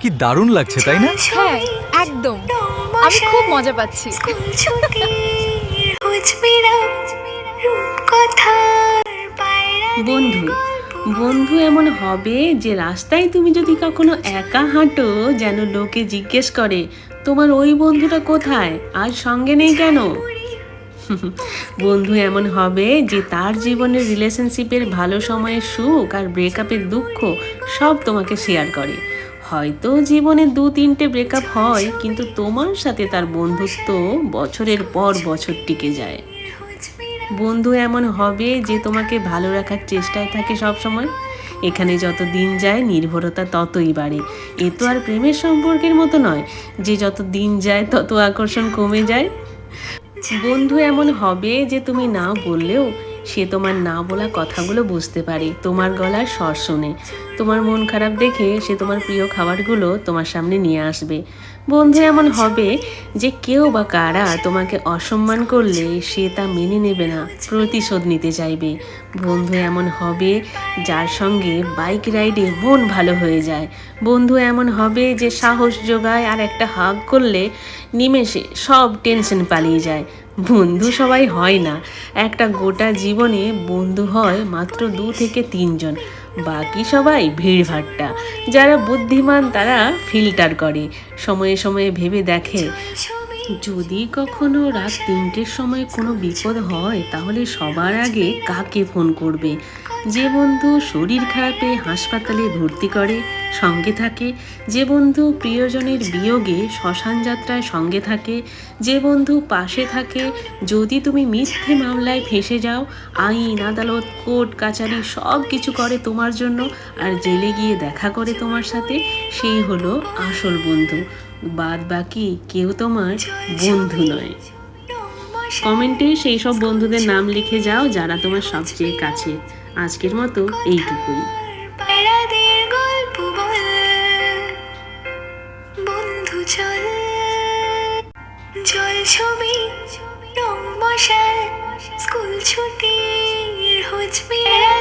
কি দারুণ লাগছে তাই না? হ্যাঁ একদম, আমি খুব মজা পাচ্ছি। বন্ধু বন্ধু এমন হবে যে রাস্তায় তুমি যদি কখনো একা হাঁটো, যেন লোকে জিজ্ঞেস করে তোমার ওই বন্ধুটা কোথায়, আজ সঙ্গে নেই কেন। বন্ধু এমন হবে যে তার জীবনের রিলেশনশিপের ভালো সময়ের সুখ আর ব্রেকআপের দুঃখ সব তোমাকে শেয়ার করে। হয়তো জীবনে 2-3টে ব্রেকআপ হয়, কিন্তু তোমার সাথে তার বন্ধুত্ব বছরের পর বছর টিকে যায়। বন্ধু এমন হবে যে তোমাকে ভালো রাখার চেষ্টায় থাকে সব সময়। এখানে যত দিন যায় নির্ভরতা ততই বাড়ে। এ তো আর প্রেমের সম্পর্কের মতো নয় যে যত দিন যায় তত আকর্ষণ কমে যায়। বন্ধু এমন হবে যে তুমি না বললেও সে তোমার না বলা কথাগুলো বুঝতে পারে, তোমার গলার স্বর শুনে। তোমার মন খারাপ দেখে সে তোমার প্রিয় খাবারগুলো তোমার সামনে নিয়ে আসবে। বন্ধু এমন হবে যে কেউ বা কারা তোমাকে অসম্মান করলে সে তা মেনে নেবে না, প্রতিশোধ নিতে চাইবে। বন্ধু এমন হবে যার সঙ্গে বাইক রাইডে মন ভালো হয়ে যায়। বন্ধু এমন হবে যে সাহস যোগায় আর একটা হাগ করলে নিমেষে সব টেনশন পালিয়ে যায়। বন্ধু সবাই হয় না, একটা গোটা জীবনে বন্ধু হয় মাত্র 2 থেকে 3 জন, বাকি সবাই ভিড়ভাট্টা। যারা বুদ্ধিমান তারা ফিল্টার করে, সময়ে সময়ে ভেবে দেখে যদি কখনো রাত 3টের সময় কোনো বিপদ হয় তাহলে সবার আগে কাকে ফোন করবে। যে বন্ধু শরীর খারাপে হাসপাতালে ভর্তি করে, সঙ্গে থাকে। যে বন্ধু প্রিয়জনের বিয়োগে শ্মশান যাত্রায় সঙ্গে থাকে। যে বন্ধু পাশে থাকে যদি তুমি মিথ্যে মামলায় ফেঁসে যাও, আইন আদালত কোর্ট কাচারি সব কিছু করে তোমার জন্য, আর জেলে গিয়ে দেখা করে তোমার সাথে, সেই হলো আসল বন্ধু। বাদ বাকি কেউ তোমার বন্ধু নয়। কমেন্টে সেই সব বন্ধুদের নাম লিখে যাও যারা তোমার সবচেয়ে কাছে। আজকের মতো এইটুকুই। বন্ধু চল জল ছবি রং মশাল স্কুল ছুটির হোঁচমেলা